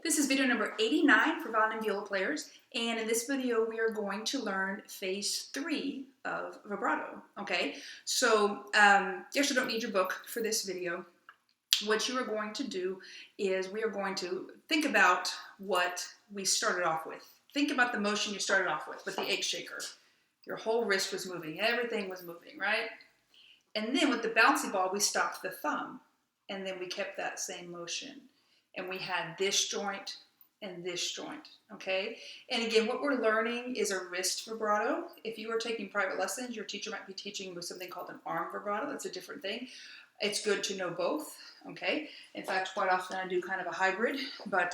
This is video number 89 for violin and viola players, and in this video we are going to learn phase 3 of vibrato, okay? So you actually don't need your book for this video. What you are going to do is we are going to think about what we started off with. Think about the motion you started off with the egg shaker. Your whole wrist was moving, everything was moving, right? And then with the bouncy ball, we stopped the thumb, and then we kept that same motion. And we had this joint and this joint, okay? And again, what we're learning is a wrist vibrato. If you are taking private lessons, your teacher might be teaching with something called an arm vibrato. That's a different thing. It's good to know both, okay? In fact, quite often I do kind of a hybrid, but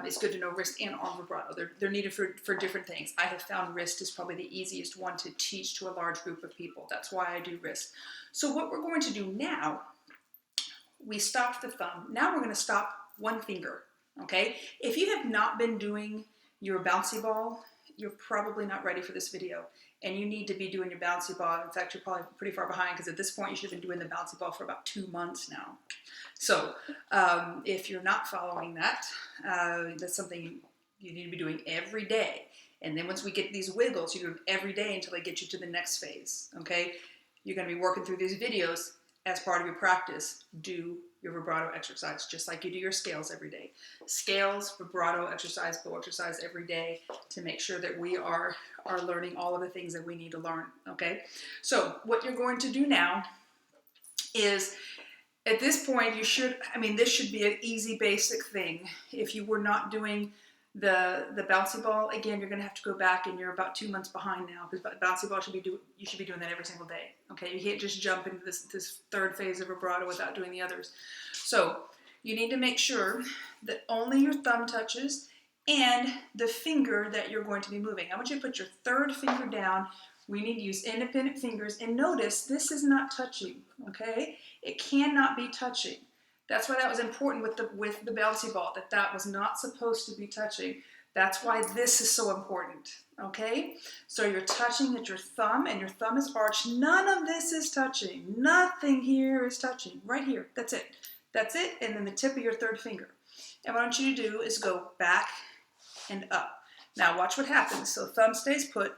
it's good to know wrist and arm vibrato. They're needed for different things. I have found wrist is probably the easiest one to teach to a large group of people. That's why I do wrist. So what we're going to do now, we stopped the thumb. Now we're going to stop one finger, okay? If you have not been doing your bouncy ball, you're probably not ready for this video. And you need to be doing your bouncy ball. In fact, you're probably pretty far behind because at this point you should have been doing the bouncy ball for about 2 months now. So if you're not following that, that's something you need to be doing every day. And then once we get these wiggles, you do them every day until they get you to the next phase, okay? You're going to be working through these videos as part of your practice. Do your vibrato exercise just like you do your scales every day. Scales, vibrato exercise, bow exercise every day to make sure that we are learning all of the things that we need to learn, okay? So what you're going to do now is, at this point, this should be an easy basic thing. If you were not doing the bouncy ball, again, you're going to have to go back, and you're about 2 months behind now because bouncy ball you should be doing that every single day. Okay, you can't just jump into this third phase of vibrato without doing the others. So you need to make sure that only your thumb touches and the finger that you're going to be moving. I want you to put your third finger down. We need to use independent fingers, and notice this is not touching. Okay, it cannot be touching. That's why that was important with the bouncy ball, that was not supposed to be touching. That's why this is so important, okay? So you're touching at your thumb, and your thumb is arched. None of this is touching. Nothing here is touching. Right here, that's it. That's it, and then the tip of your third finger. And what I want you to do is go back and up. Now watch what happens. So thumb stays put,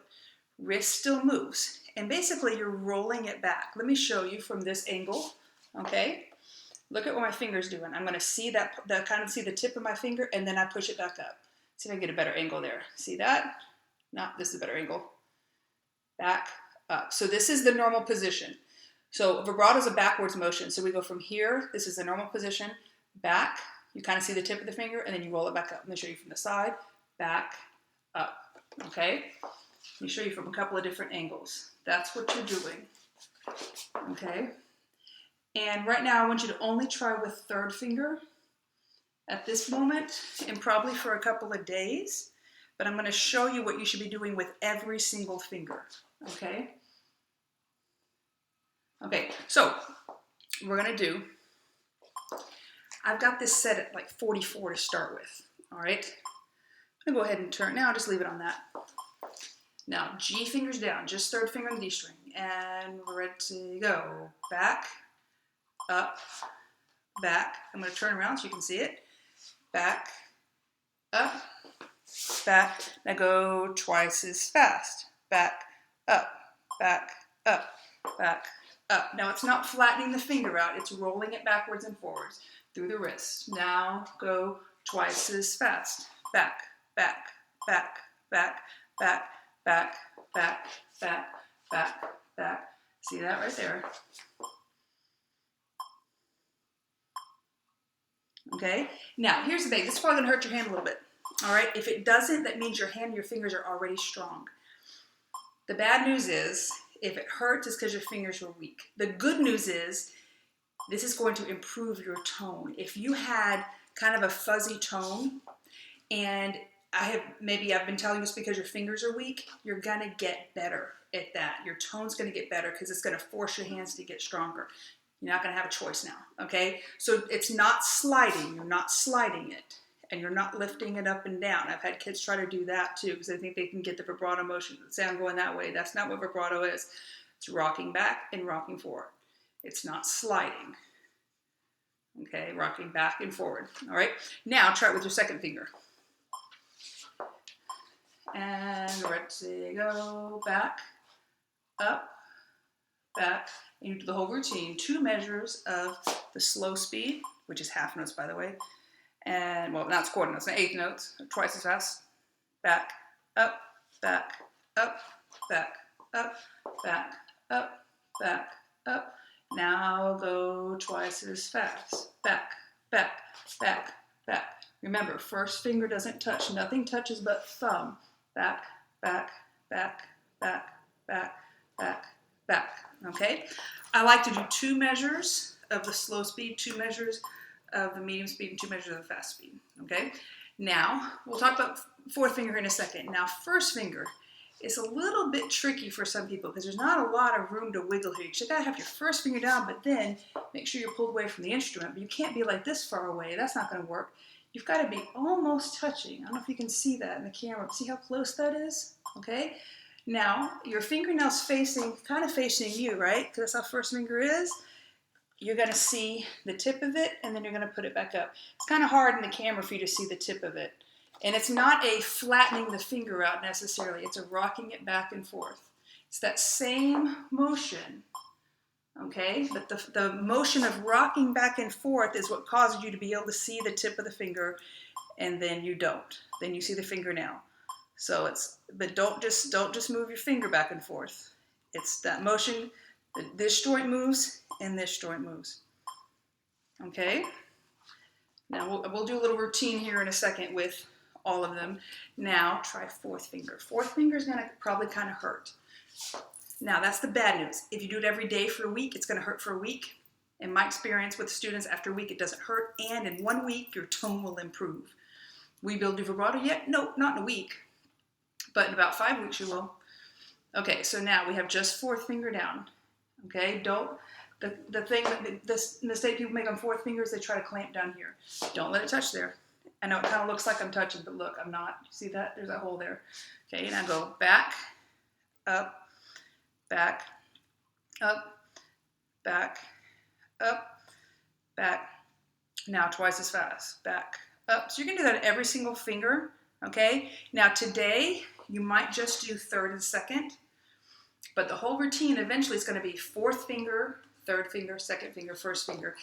wrist still moves, and basically you're rolling it back. Let me show you from this angle, okay? Look at what my finger's doing. I'm going to see see the tip of my finger, and then I push it back up. See if I can get a better angle there. See that? No, this is a better angle. Back, up. So this is the normal position. So vibrato is a backwards motion. So we go from here, this is the normal position, back. You kind of see the tip of the finger, and then you roll it back up. Let me show you from the side, back, up. Okay? Let me show you from a couple of different angles. That's what you're doing. Okay? And right now, I want you to only try with third finger at this moment, and probably for a couple of days. But I'm going to show you what you should be doing with every single finger, okay? Okay, so we're going to do, I've got this set at like 44 to start with, all right? I'm going to go ahead and turn, now I'll just leave it on that. Now, G finger's down, just third finger on the D string, and we're ready to go. Back, up, back. I'm going to turn around so you can see it. Back, up, back. Now go twice as fast. Back, up, back, up, back, up. Now it's not flattening the finger out. It's rolling it backwards and forwards through the wrist. Now go twice as fast. Back, back, back, back, back, back, back, back, back, back. See that right there? Okay, now here's the thing. This is probably going to hurt your hand a little bit. All right, if it doesn't, that means your hand and your fingers are already strong. The bad news is, if it hurts, it's because your fingers were weak. The good news is, this is going to improve your tone. If you had kind of a fuzzy tone, and I've been telling you this because your fingers are weak, you're going to get better at that. Your tone's going to get better because it's going to force your hands to get stronger. You're not going to have a choice now, okay? So it's not sliding. You're not sliding it, and you're not lifting it up and down. I've had kids try to do that too because they think they can get the vibrato motion, the sound going that way. That's not what vibrato is. It's rocking back and rocking forward. It's not sliding, Okay, rocking back and forward. All right, now try it with your second finger. And let's go back, up, back, and you do the whole routine. 2 measures of the slow speed, which is half notes, by the way, and well, now it's quarter notes, now eighth notes, twice as fast. Back, up, back, up, back, up, back, up, back, up. Now go twice as fast. Back, back, back, back. Remember, first finger doesn't touch. Nothing touches but thumb. Back, back, back, back, back, back, back. Okay? I like to do 2 measures of the slow speed, 2 measures of the medium speed, and 2 measures of the fast speed. Okay? Now, we'll talk about fourth finger in a second. Now, first finger is a little bit tricky for some people because there's not a lot of room to wiggle here. You just gotta have your first finger down, but then make sure you're pulled away from the instrument. But you can't be like this far away. That's not gonna work. You've got to be almost touching. I don't know if you can see that in the camera. See how close that is? Okay. Now, your fingernail's facing, kind of facing you, right? Because that's how first finger is. You're going to see the tip of it, and then you're going to put it back up. It's kind of hard in the camera for you to see the tip of it. And it's not a flattening the finger out necessarily. It's a rocking it back and forth. It's that same motion. Okay, but the motion of rocking back and forth is what causes you to be able to see the tip of the finger, and then you don't. Then you see the fingernail. So but don't just move your finger back and forth. It's that motion. This joint moves and this joint moves. Okay. Now we'll do a little routine here in a second with all of them. Now try fourth finger. Fourth finger is gonna probably kind of hurt. Now, that's the bad news. If you do it every day for a week, it's going to hurt for a week. In my experience with students, after a week, it doesn't hurt, and in 1 week, your tone will improve. Will you be able to do vibrato yet? No, not in a week, but in about 5 weeks, you will. Okay, so now we have just fourth finger down. Okay, the mistake people make on fourth finger is they try to clamp down here. Don't let it touch there. I know it kind of looks like I'm touching, but look, I'm not. See that? There's that hole there. Okay, now go back, up, back, up, back, up, back. Now twice as fast. Back, up. So you can do that at every single finger, okay? Now today, you might just do third and second, but the whole routine eventually is going to be fourth finger, third finger, second finger, first finger.